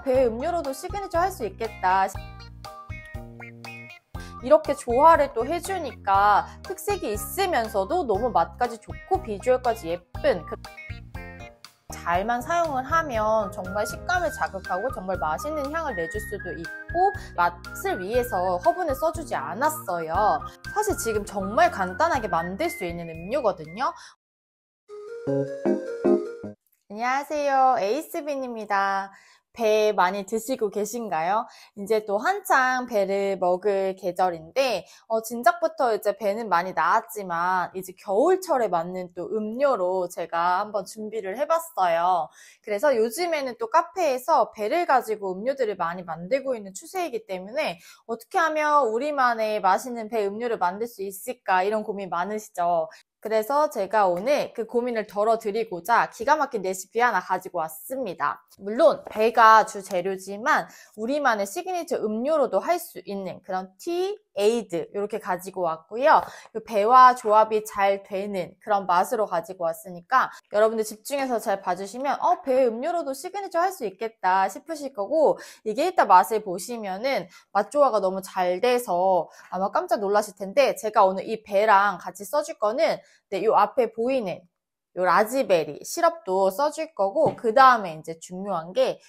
배 음료로도 시그니처 할 수 있겠다. 이렇게 조화를 또 해주니까 특색이 있으면서도 너무 맛까지 좋고 비주얼까지 예쁜 잘만 사용을 하면 정말 식감을 자극하고 정말 맛있는 향을 내줄 수도 있고 맛을 위해서 허브는 써주지 않았어요. 사실 지금 정말 간단하게 만들 수 있는 음료거든요. 안녕하세요, 에이스빈입니다. 배 많이 드시고 계신가요? 이제 또 한창 배를 먹을 계절인데 진작부터 이제 배는 많이 나왔지만 이제 겨울철에 맞는 또 음료로 제가 한번 준비를 해봤어요. 그래서 요즘에는 또 카페에서 배를 가지고 음료들을 많이 만들고 있는 추세이기 때문에 어떻게 하면 우리만의 맛있는 배 음료를 만들 수 있을까 이런 고민 많으시죠? 그래서 제가 오늘 그 고민을 덜어드리고자 기가 막힌 레시피 하나 가지고 왔습니다. 물론 배가 주 재료지만 우리만의 시그니처 음료로도 할 수 있는 그런 티 에이드 이렇게 가지고 왔고요. 그 배와 조합이 잘 되는 그런 맛으로 가지고 왔으니까 여러분들 집중해서 잘 봐주시면 배 음료로도 시그니처 할 수 있겠다 싶으실 거고, 이게 이따 맛을 보시면은 맛 조화가 너무 잘 돼서 아마 깜짝 놀라실 텐데, 제가 오늘 이 배랑 같이 써줄 거는 요 앞에 보이는 요 라즈베리 시럽도 써줄 거고, 그 다음에 이제 중요한 게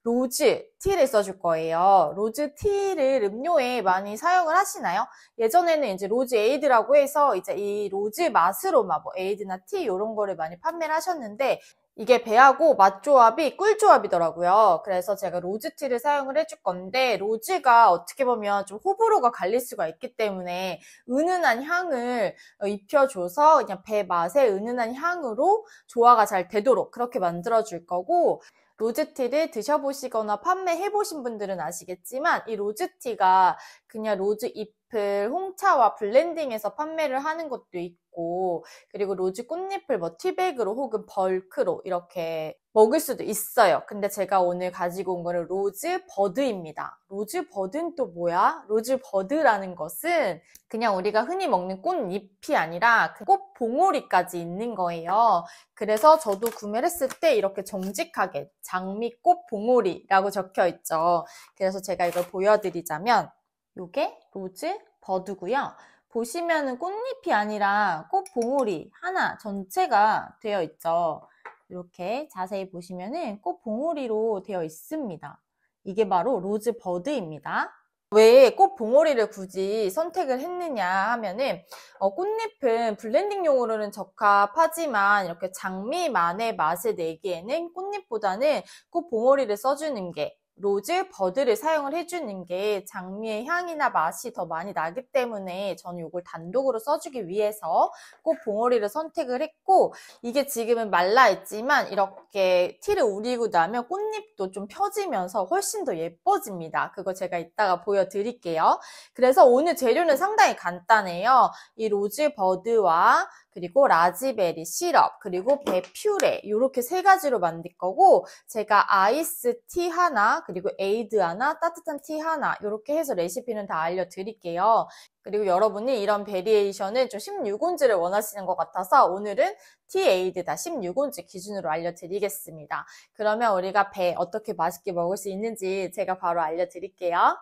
로즈 티를 써줄 거예요. 로즈 티를 음료에 많이 사용을 하시나요? 예전에는 이제 로즈 에이드라고 해서 이제 이 로즈 맛으로만 뭐 에이드나 티 이런 거를 많이 판매를 하셨는데, 이게 배하고 맛 조합이 꿀 조합이더라고요. 그래서 제가 로즈 티를 사용을 해줄 건데, 로즈가 어떻게 보면 좀 호불호가 갈릴 수가 있기 때문에 은은한 향을 입혀줘서 그냥 배 맛의 은은한 향으로 조화가 잘 되도록 그렇게 만들어줄 거고, 로즈티를 드셔보시거나 판매해보신 분들은 아시겠지만 이 로즈티가 그냥 로즈 잎을 홍차와 블렌딩해서 판매를 하는 것도 있고, 그리고 로즈 꽃잎을 뭐 티백으로 혹은 벌크로 이렇게 먹을 수도 있어요. 근데 제가 오늘 가지고 온 거는 로즈 버드입니다. 로즈 버드는 또 뭐야? 로즈 버드라는 것은 그냥 우리가 흔히 먹는 꽃잎이 아니라 꽃 봉오리까지 있는 거예요. 그래서 저도 구매를 했을 때 이렇게 정직하게 장미꽃 봉오리라고 적혀 있죠. 그래서 제가 이걸 보여드리자면 이게 로즈 버드고요. 보시면은 꽃잎이 아니라 꽃 봉오리 하나 전체가 되어 있죠. 이렇게 자세히 보시면은 꽃 봉오리로 되어 있습니다. 이게 바로 로즈 버드입니다. 왜 꽃 봉오리를 굳이 선택을 했느냐 하면은 꽃잎은 블렌딩용으로는 적합하지만 이렇게 장미만의 맛을 내기에는 꽃잎보다는 꽃 봉오리를 써주는 게, 로즈 버드를 사용을 해주는 게 장미의 향이나 맛이 더 많이 나기 때문에 저는 이걸 단독으로 써주기 위해서 꽃 봉오리를 선택을 했고, 이게 지금은 말라있지만 이렇게 티를 우리고 나면 꽃잎도 좀 펴지면서 훨씬 더 예뻐집니다. 그거 제가 이따가 보여드릴게요. 그래서 오늘 재료는 상당히 간단해요. 이 로즈 버드와 그리고 라즈베리 시럽, 그리고 배 퓨레 이렇게 세 가지로 만들 거고, 제가 아이스 티 하나, 그리고 에이드 하나, 따뜻한 티 하나 이렇게 해서 레시피는 다 알려드릴게요. 그리고 여러분이 이런 베리에이션은 좀 16온즈를 원하시는 것 같아서 오늘은 티 에이드다 16온즈 기준으로 알려드리겠습니다. 그러면 우리가 배 어떻게 맛있게 먹을 수 있는지 제가 바로 알려드릴게요.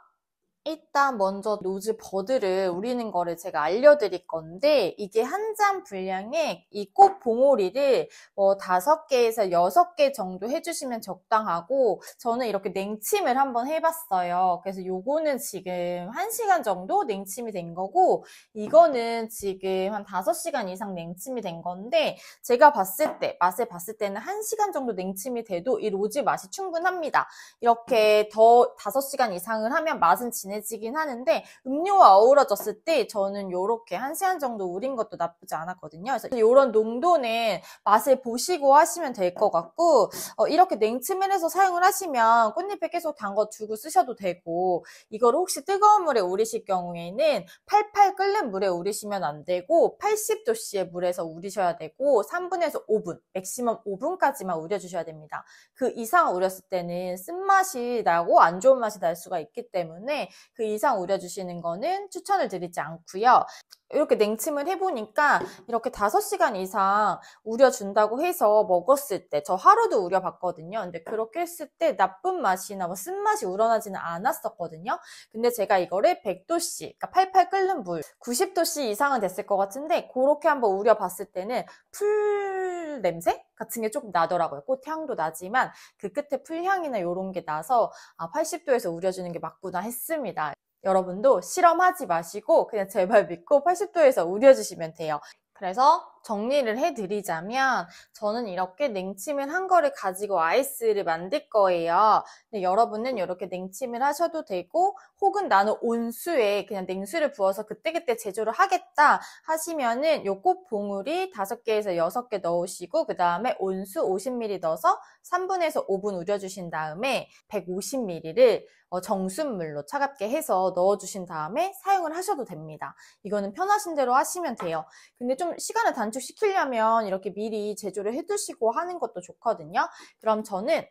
일단 먼저 로즈 버드를 우리는 거를 제가 알려드릴 건데, 이게 한 잔 분량에 이 꽃 봉오리를 뭐 5개에서 6개 정도 해주시면 적당하고, 저는 이렇게 냉침을 한번 해봤어요. 그래서 요거는 지금 1시간 정도 냉침이 된 거고, 이거는 지금 한 5시간 이상 냉침이 된 건데, 제가 봤을 때, 맛을 봤을 때는 1시간 정도 냉침이 돼도 이 로즈 맛이 충분합니다. 이렇게 더 5시간 이상을 하면 맛은 진해지긴 하는데, 음료와 어우러졌을 때 저는 이렇게 1시간 정도 우린 것도 나쁘지 않았거든요. 그래서 이런 농도는 맛을 보시고 하시면 될 것 같고, 이렇게 냉침을 해서 사용을 하시면 꽃잎에 계속 담궈 두고 쓰셔도 되고, 이거를 혹시 뜨거운 물에 우리실 경우에는 팔팔 끓는 물에 우리시면 안 되고 80도씨의 물에서 우리셔야 되고 3분에서 5분, 맥시멈 5분까지만 우려주셔야 됩니다. 그 이상 우렸을 때는 쓴맛이 나고 안 좋은 맛이 날 수가 있기 때문에 그 이상 우려주시는 거는 추천을 드리지 않고요. 이렇게 냉침을 해보니까 이렇게 5시간 이상 우려준다고 해서 먹었을 때, 저 하루도 우려봤거든요. 근데 그렇게 했을 때 나쁜 맛이나 뭐 쓴맛이 우러나지는 않았었거든요. 근데 제가 이거를 100도씨, 그러니까 팔팔 끓는 물, 90도씨 이상은 됐을 것 같은데 그렇게 한번 우려봤을 때는 풀 냄새 같은 게 조금 나더라고요. 꽃향도 나지만 그 끝에 풀향이나 이런 게 나서 80도에서 우려주는 게 맞구나 했습니다. 여러분도 실험하지 마시고 그냥 제발 믿고 80도에서 우려주시면 돼요. 그래서 정리를 해드리자면 저는 이렇게 냉침을 한 거를 가지고 아이스를 만들 거예요. 근데 여러분은 이렇게 냉침을 하셔도 되고 혹은 나는 온수에 그냥 냉수를 부어서 그때그때 제조를 하겠다 하시면은 요 꽃봉우리 5개에서 6개 넣으시고 그 다음에 온수 50ml 넣어서 3분에서 5분 우려주신 다음에 150ml를 정수물로 차갑게 해서 넣어주신 다음에 사용을 하셔도 됩니다. 이거는 편하신 대로 하시면 돼요. 근데 좀 시간을 단축시키려면 이렇게 미리 제조를 해두시고 하는 것도 좋거든요. 그럼 저는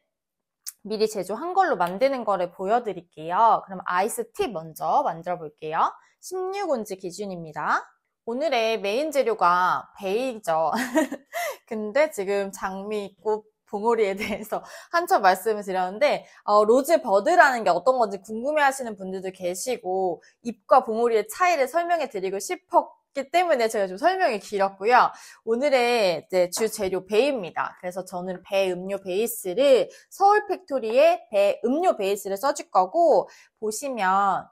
미리 제조한 걸로 만드는 거를 보여드릴게요. 그럼 아이스티 먼저 만들어 볼게요. 16온즈 기준입니다. 오늘의 메인 재료가 베이죠. 근데 지금 장미꽃 봉오리에 대해서 한참 말씀을 드렸는데 로즈버드라는 게 어떤 건지 궁금해하시는 분들도 계시고 잎과 봉오리의 차이를 설명해 드리고 싶었기 때문에 제가 좀 설명이 길었고요. 오늘의 이제 주 재료 배입니다. 그래서 저는 배 음료 베이스를 서울 팩토리의 배 음료 베이스를 써줄 거고 보시면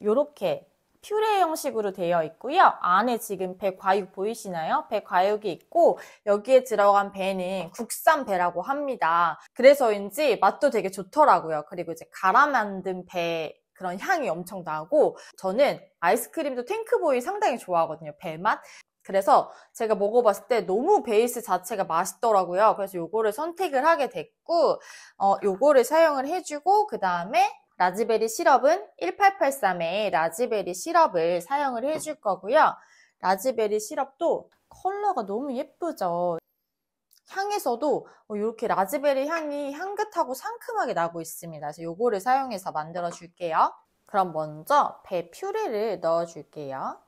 요렇게 퓨레 형식으로 되어 있고요. 안에 지금 배 과육 보이시나요? 배 과육이 있고 여기에 들어간 배는 국산 배라고 합니다. 그래서인지 맛도 되게 좋더라고요. 그리고 이제 갈아 만든 배 그런 향이 엄청 나고 저는 아이스크림도 탱크보이 상당히 좋아하거든요. 배 맛. 그래서 제가 먹어봤을 때 너무 베이스 자체가 맛있더라고요. 그래서 요거를 선택을 하게 됐고 요거를 사용을 해주고 그 다음에 라즈베리 시럽은 1883의 라즈베리 시럽을 사용을 해줄 거고요. 라즈베리 시럽도 컬러가 너무 예쁘죠. 향에서도 이렇게 라즈베리 향이 향긋하고 상큼하게 나고 있습니다. 그래서 요거를 사용해서 만들어 줄게요. 그럼 먼저 배 퓨레를 넣어 줄게요.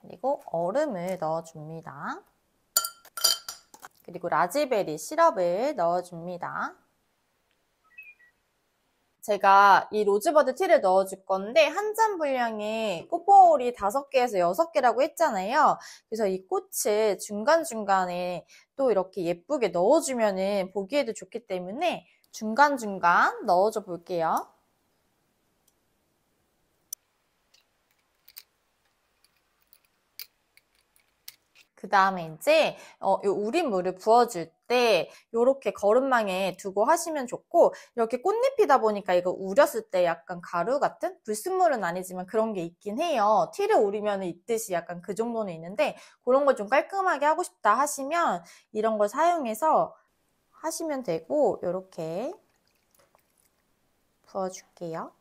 그리고 얼음을 넣어 줍니다. 그리고 라즈베리 시럽을 넣어줍니다. 제가 이 로즈버드 티를 넣어줄 건데 한 잔 분량에 꽃봉오리 5개에서 6개라고 했잖아요. 그래서 이 꽃을 중간중간에 또 이렇게 예쁘게 넣어주면 보기에도 좋기 때문에 중간중간 넣어줘 볼게요. 그 다음에 이제 요 우린 물을 부어줄 때 이렇게 거름망에 두고 하시면 좋고 이렇게 꽃잎이다 보니까 이거 우렸을 때 약간 가루 같은 불순물은 아니지만 그런 게 있긴 해요. 티를 우리면 있듯이 약간 그 정도는 있는데 그런 걸 좀 깔끔하게 하고 싶다 하시면 이런 걸 사용해서 하시면 되고 이렇게 부어줄게요.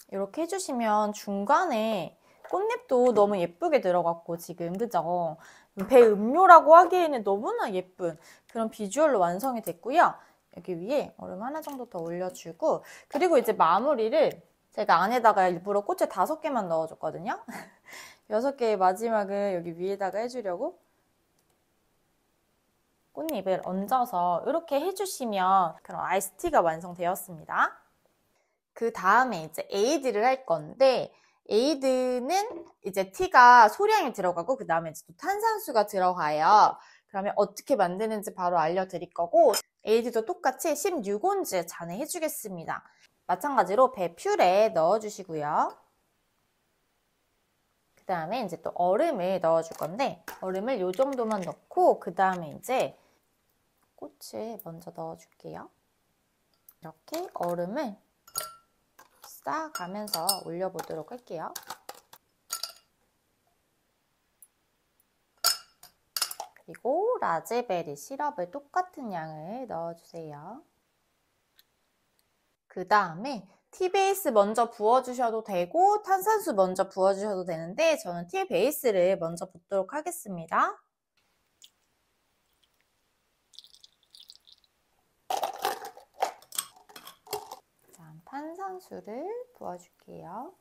이렇게 해주시면 중간에 꽃잎도 너무 예쁘게 들어갔고 지금 그죠? 배 음료라고 하기에는 너무나 예쁜 그런 비주얼로 완성이 됐고요. 여기 위에 얼음 하나 정도 더 올려주고 그리고 이제 마무리를 제가 안에다가 일부러 꽃을 5개만 넣어줬거든요. 6개의 마지막을 여기 위에다가 해주려고 꽃잎을 얹어서 이렇게 해주시면 그런 아이스티가 완성되었습니다. 그 다음에 이제 에이드를 할 건데 에이드는 이제 티가 소량이 들어가고 그 다음에 이제 또 탄산수가 들어가요. 그러면 어떻게 만드는지 바로 알려드릴 거고 에이드도 똑같이 16온즈 잔에 해주겠습니다. 마찬가지로 배 퓨레 넣어주시고요. 그 다음에 이제 또 얼음을 넣어줄 건데 얼음을 이 정도만 넣고 그 다음에 이제 꽃을 먼저 넣어줄게요. 이렇게 얼음을 쌓아가면서 올려보도록 할게요. 그리고 라즈베리 시럽을 똑같은 양을 넣어주세요. 그 다음에 티 베이스 먼저 부어주셔도 되고 탄산수 먼저 부어주셔도 되는데 저는 티 베이스를 먼저 붓도록 하겠습니다. 자, 탄산수를 부어줄게요.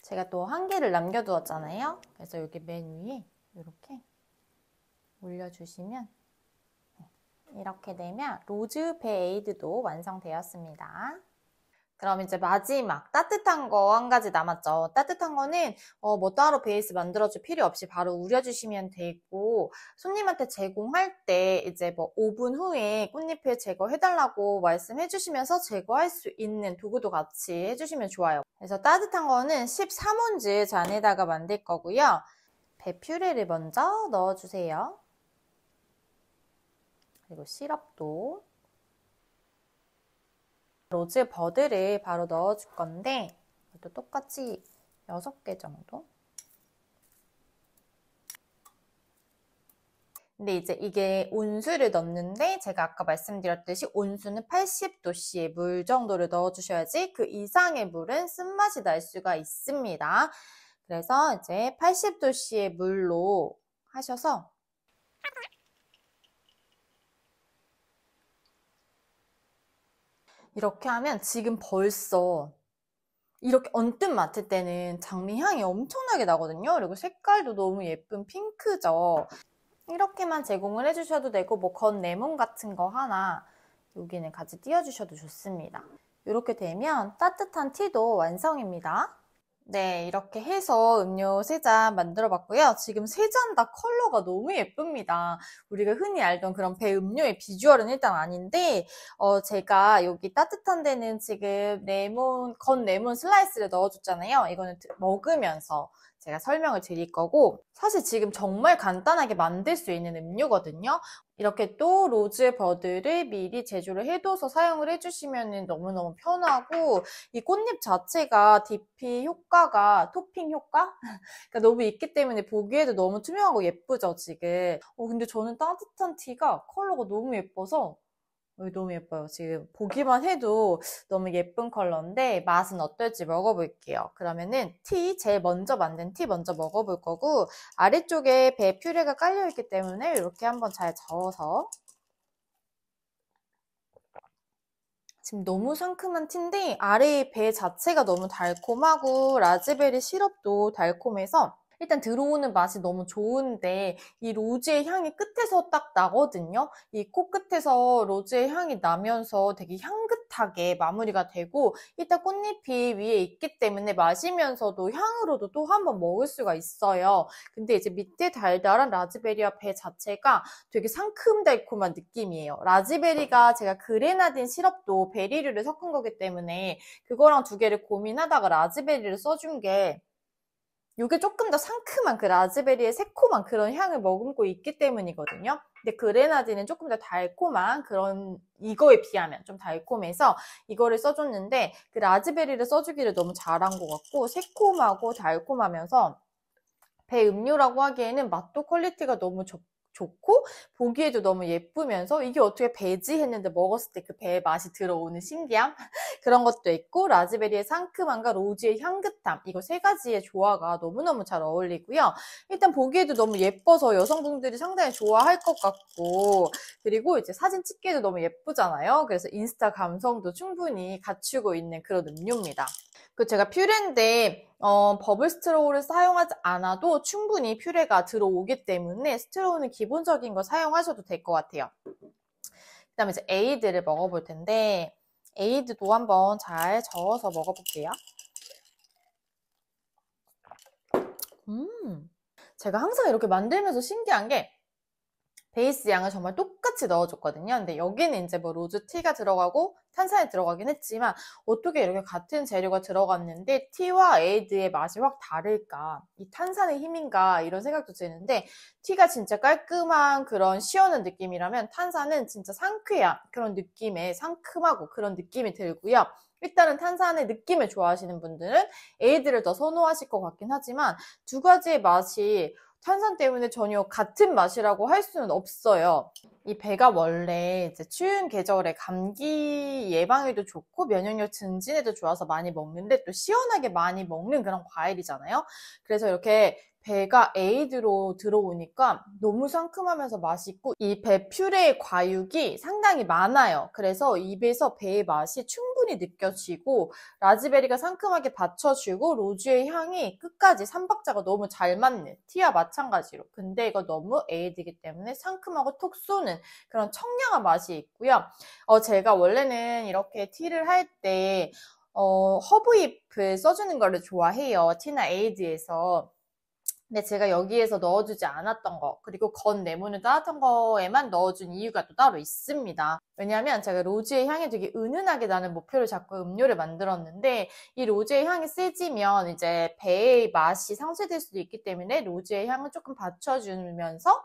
제가 또 한 개를 남겨두었잖아요. 그래서 여기 맨 위에 이렇게 올려주시면 이렇게 되면 로즈 배 에이드도 완성되었습니다. 그럼 이제 마지막 따뜻한 거 한 가지 남았죠. 따뜻한 거는 뭐 따로 베이스 만들어줄 필요 없이 바로 우려주시면 되고 손님한테 제공할 때 이제 뭐 5분 후에 꽃잎을 제거해달라고 말씀해주시면서 제거할 수 있는 도구도 같이 해주시면 좋아요. 그래서 따뜻한 거는 13온즈 잔에다가 만들 거고요. 배 퓨레를 먼저 넣어주세요. 그리고 시럽도 로즈 버드를 바로 넣어줄 건데 이것도 똑같이 6개 정도. 근데 이제 이게 온수를 넣는데 제가 아까 말씀드렸듯이 온수는 80도씨의 물 정도를 넣어주셔야지 그 이상의 물은 쓴맛이 날 수가 있습니다. 그래서 이제 80도씨의 물로 하셔서 이렇게 하면 지금 벌써 이렇게 언뜻 맡을 때는 장미 향이 엄청나게 나거든요. 그리고 색깔도 너무 예쁜 핑크죠. 이렇게만 제공을 해주셔도 되고 뭐 건 레몬 같은 거 하나 여기는 같이 띄워주셔도 좋습니다. 이렇게 되면 따뜻한 티도 완성입니다. 네, 이렇게 해서 음료 3잔 만들어 봤고요. 지금 3잔 다 컬러가 너무 예쁩니다. 우리가 흔히 알던 그런 배 음료의 비주얼은 일단 아닌데 제가 여기 따뜻한 데는 지금 건 레몬 슬라이스를 넣어줬잖아요. 이거는 먹으면서 제가 설명을 드릴 거고 사실 지금 정말 간단하게 만들 수 있는 음료거든요. 이렇게 또 로즈 버드를 미리 제조를 해둬서 사용을 해주시면 너무너무 편하고 이 꽃잎 자체가 DP 효과가 토핑 효과? 그러니까 너무 있기 때문에 보기에도 너무 투명하고 예쁘죠 지금. 근데 저는 따뜻한 티가 컬러가 너무 예뻐서 너무 예뻐요. 지금 보기만 해도 너무 예쁜 컬러인데 맛은 어떨지 먹어볼게요. 그러면은 제일 먼저 만든 티 먼저 먹어볼 거고 아래쪽에 배 퓨레가 깔려있기 때문에 이렇게 한번 잘 저어서 지금 너무 상큼한 티인데 아래의 배 자체가 너무 달콤하고 라즈베리 시럽도 달콤해서 일단 들어오는 맛이 너무 좋은데 이 로즈의 향이 끝에서 딱 나거든요. 이 코끝에서 로즈의 향이 나면서 되게 향긋하게 마무리가 되고 일단 꽃잎이 위에 있기 때문에 마시면서도 향으로도 또 한 번 먹을 수가 있어요. 근데 이제 밑에 달달한 라즈베리와 배 자체가 되게 상큼달콤한 느낌이에요. 라즈베리가 제가 그레나딘 시럽도 베리류를 섞은 거기 때문에 그거랑 두 개를 고민하다가 라즈베리를 써준 게 이게 조금 더 상큼한 그 라즈베리의 새콤한 그런 향을 머금고 있기 때문이거든요. 근데 그레나딘은 조금 더 달콤한 그런 이거에 비하면 좀 달콤해서 이거를 써줬는데 그 라즈베리를 써주기를 너무 잘한 것 같고 새콤하고 달콤하면서 배 음료라고 하기에는 맛도 퀄리티가 너무 좋고 보기에도 너무 예쁘면서 이게 어떻게 배지 했는데 먹었을 때 그 배의 맛이 들어오는 신기함? 그런 것도 있고 라즈베리의 상큼함과 로즈의 향긋함 이거 세 가지의 조화가 너무너무 잘 어울리고요. 일단 보기에도 너무 예뻐서 여성분들이 상당히 좋아할 것 같고 그리고 이제 사진 찍기에도 너무 예쁘잖아요. 그래서 인스타 감성도 충분히 갖추고 있는 그런 음료입니다. 그 제가 퓨레인데 버블 스트로우를 사용하지 않아도 충분히 퓨레가 들어오기 때문에 스트로우는 기본적인 거 사용하셔도 될 것 같아요. 그 다음에 이제 에이드를 먹어볼 텐데 에이드도 한번 잘 저어서 먹어볼게요. 제가 항상 이렇게 만들면서 신기한 게 베이스 양을 정말 똑같이 넣어줬거든요. 근데 여기는 이제 뭐 로즈 티가 들어가고 탄산이 들어가긴 했지만 어떻게 이렇게 같은 재료가 들어갔는데 티와 에이드의 맛이 확 다를까? 이 탄산의 힘인가? 이런 생각도 드는데 티가 진짜 깔끔한 그런 시원한 느낌이라면 탄산은 진짜 상쾌한 그런 느낌의 상큼하고 그런 느낌이 들고요. 일단은 탄산의 느낌을 좋아하시는 분들은 에이드를 더 선호하실 것 같긴 하지만 두 가지의 맛이 탄산 때문에 전혀 같은 맛이라고 할 수는 없어요. 이 배가 원래 이제 추운 계절에 감기 예방에도 좋고 면역력 증진에도 좋아서 많이 먹는데 또 시원하게 많이 먹는 그런 과일이잖아요. 그래서 이렇게 배가 에이드로 들어오니까 너무 상큼하면서 맛있고 이 배 퓨레의 과육이 상당히 많아요. 그래서 입에서 배의 맛이 충분히 느껴지고 라즈베리가 상큼하게 받쳐주고 로즈의 향이 끝까지 3박자가 너무 잘 맞는 티와 마찬가지로. 근데 이거 너무 에이드이기 때문에 상큼하고 톡 쏘는 그런 청량한 맛이 있고요. 제가 원래는 이렇게 티를 할 때 허브잎을 써주는 거를 좋아해요. 티나 에이드에서. 근데 제가 여기에서 넣어주지 않았던 거, 그리고 건 레몬을 따뜻한 거에만 넣어준 이유가 또 따로 있습니다. 왜냐하면 제가 로즈의 향이 되게 은은하게 나는 목표를 잡고 음료를 만들었는데 이 로즈의 향이 세지면 이제 배의 맛이 상쇄될 수도 있기 때문에 로즈의 향을 조금 받쳐주면서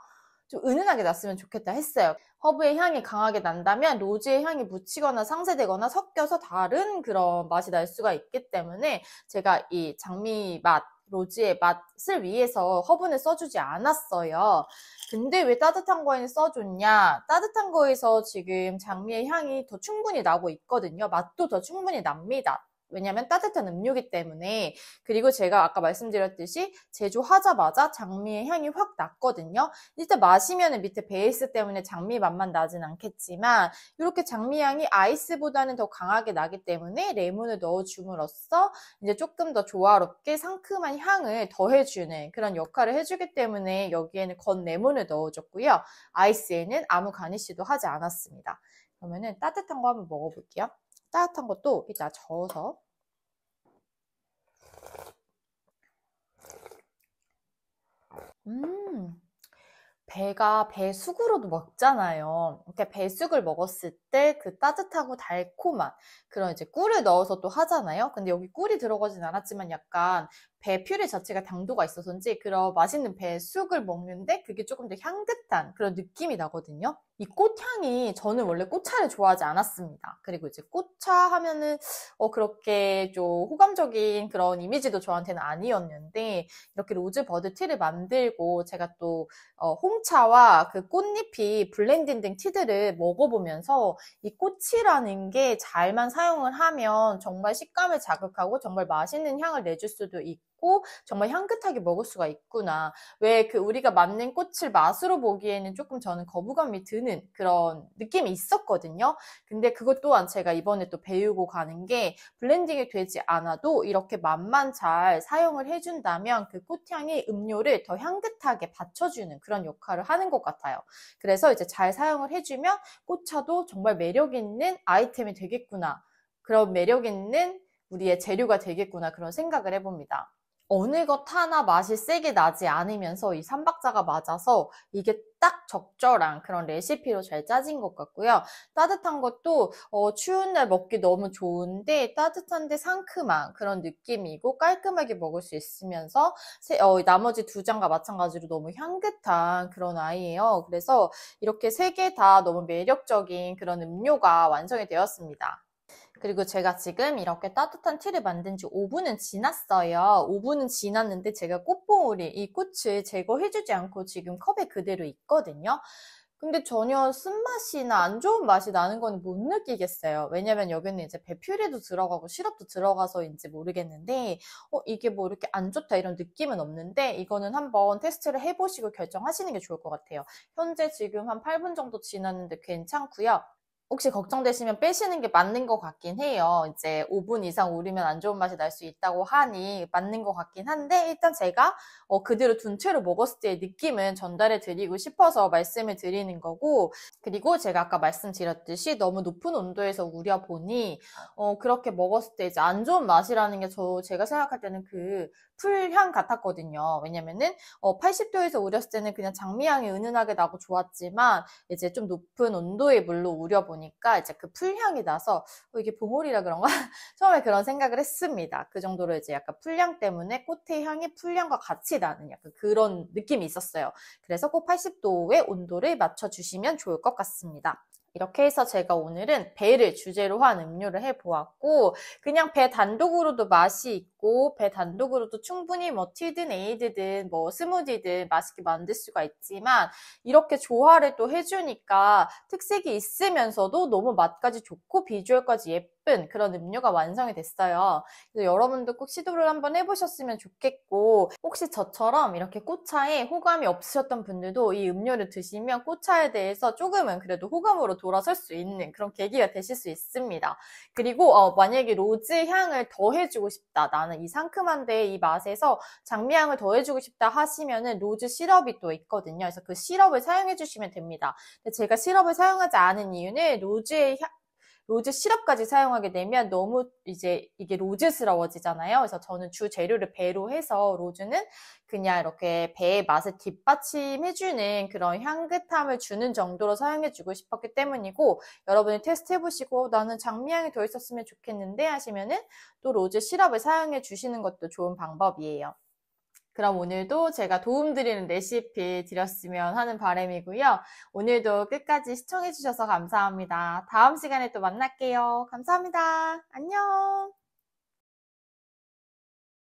좀 은은하게 났으면 좋겠다 했어요. 허브의 향이 강하게 난다면 로즈의 향이 묻히거나 상쇄되거나 섞여서 다른 그런 맛이 날 수가 있기 때문에 제가 이 장미 맛, 로즈의 맛을 위해서 허브는 써주지 않았어요. 근데 왜 따뜻한 거에는 써줬냐? 따뜻한 거에서 지금 장미의 향이 더 충분히 나고 있거든요. 맛도 더 충분히 납니다. 왜냐면 따뜻한 음료이기 때문에. 그리고 제가 아까 말씀드렸듯이 제조하자마자 장미의 향이 확 났거든요. 일단 마시면 밑에 베이스 때문에 장미 맛만 나진 않겠지만 이렇게 장미 향이 아이스보다는 더 강하게 나기 때문에 레몬을 넣어줌으로써 이제 조금 더 조화롭게 상큼한 향을 더해주는 그런 역할을 해주기 때문에 여기에는 건 레몬을 넣어줬고요. 아이스에는 아무 가니쉬도 하지 않았습니다. 그러면은 따뜻한 거 한번 먹어볼게요. 따뜻한 것도 이따 저어서 배가 배숙으로도 먹잖아요. 이렇게 배숙을 먹었을 때 그 따뜻하고 달콤한 그런 이제 꿀을 넣어서 또 하잖아요. 근데 여기 꿀이 들어가진 않았지만 약간 배 퓨레 자체가 당도가 있어서인지 그런 맛있는 배숙을 먹는데 그게 조금 더 향긋한 그런 느낌이 나거든요. 이 꽃향이 저는 원래 꽃차를 좋아하지 않았습니다. 그리고 이제 꽃차 하면은 그렇게 좀 호감적인 그런 이미지도 저한테는 아니었는데 이렇게 로즈버드 티를 만들고 제가 또 홍차와 그 꽃잎이 블렌딩된 티들을 먹어보면서 이 꽃이라는 게 잘만 사용을 하면 정말 식감을 자극하고 정말 맛있는 향을 내줄 수도 있고 정말 향긋하게 먹을 수가 있구나. 왜 그 우리가 맞는 꽃을 맛으로 보기에는 조금 저는 거부감이 드는 그런 느낌이 있었거든요. 근데 그것 또한 제가 이번에 또 배우고 가는 게 블렌딩이 되지 않아도 이렇게 맛만 잘 사용을 해준다면 그 꽃향이 음료를 더 향긋하게 받쳐주는 그런 역할을 하는 것 같아요. 그래서 이제 잘 사용을 해주면 꽃차도 정말 매력 있는 아이템이 되겠구나. 그런 매력 있는 우리의 재료가 되겠구나. 그런 생각을 해봅니다. 어느 것 하나 맛이 세게 나지 않으면서 이 3박자가 맞아서 이게 딱 적절한 그런 레시피로 잘 짜진 것 같고요. 따뜻한 것도 추운 날 먹기 너무 좋은데 따뜻한데 상큼한 그런 느낌이고 깔끔하게 먹을 수 있으면서 나머지 두 잔과 마찬가지로 너무 향긋한 그런 아이예요. 그래서 이렇게 세 개 다 너무 매력적인 그런 음료가 완성이 되었습니다. 그리고 제가 지금 이렇게 따뜻한 티를 만든 지 5분은 지났어요. 5분은 지났는데 제가 꽃봉오리, 이 꽃을 제거해주지 않고 지금 컵에 그대로 있거든요. 근데 전혀 쓴맛이나 안 좋은 맛이 나는 거는 못 느끼겠어요. 왜냐면 여기는 이제 배 퓨레도 들어가고 시럽도 들어가서인지 모르겠는데 이게 뭐 이렇게 안 좋다 이런 느낌은 없는데 이거는 한번 테스트를 해보시고 결정하시는 게 좋을 것 같아요. 현재 지금 한 8분 정도 지났는데 괜찮고요. 혹시 걱정되시면 빼시는 게 맞는 것 같긴 해요. 이제 5분 이상 우리면 안 좋은 맛이 날 수 있다고 하니 맞는 것 같긴 한데 일단 제가 그대로 둔 채로 먹었을 때의 느낌은 전달해 드리고 싶어서 말씀을 드리는 거고 그리고 제가 아까 말씀드렸듯이 너무 높은 온도에서 우려보니 그렇게 먹었을 때 이제 안 좋은 맛이라는 게 제가 생각할 때는 그 풀향 같았거든요. 왜냐면은 80도에서 우렸을 때는 그냥 장미향이 은은하게 나고 좋았지만 이제 좀 높은 온도의 물로 우려보니까 이제 그 풀향이 나서 이게 봉오리라 그런가? 처음에 그런 생각을 했습니다. 그 정도로 이제 약간 풀향 때문에 꽃의 향이 풀향과 같이 나는 약간 그런 느낌이 있었어요. 그래서 꼭 80도의 온도를 맞춰주시면 좋을 것 같습니다. 이렇게 해서 제가 오늘은 배를 주제로 한 음료를 해보았고 그냥 배 단독으로도 맛이 있고 배 단독으로도 충분히 뭐 티든 에이드든 뭐 스무디든 맛있게 만들 수가 있지만 이렇게 조화를 또 해주니까 특색이 있으면서도 너무 맛까지 좋고 비주얼까지 예쁜 그런 음료가 완성이 됐어요. 그래서 여러분도 꼭 시도를 한번 해보셨으면 좋겠고 혹시 저처럼 이렇게 꽃차에 호감이 없으셨던 분들도 이 음료를 드시면 꽃차에 대해서 조금은 그래도 호감으로 돌아설 수 있는 그런 계기가 되실 수 있습니다. 그리고 만약에 로즈 향을 더해주고 싶다. 나는 이 상큼한데 이 맛에서 장미향을 더해주고 싶다 하시면은 로즈 시럽이 또 있거든요. 그래서 그 시럽을 사용해 주시면 됩니다. 근데 제가 시럽을 사용하지 않은 이유는 로즈 시럽까지 사용하게 되면 너무 이제 이게 로즈스러워지잖아요. 그래서 저는 주 재료를 배로 해서 로즈는 그냥 이렇게 배의 맛을 뒷받침해주는 그런 향긋함을 주는 정도로 사용해주고 싶었기 때문이고 여러분이 테스트해보시고 나는 장미향이 더 있었으면 좋겠는데 하시면은 또 로즈 시럽을 사용해 주시는 것도 좋은 방법이에요. 그럼 오늘도 제가 도움드리는 레시피 드렸으면 하는 바람이고요. 오늘도 끝까지 시청해주셔서 감사합니다. 다음 시간에 또 만날게요. 감사합니다. 안녕.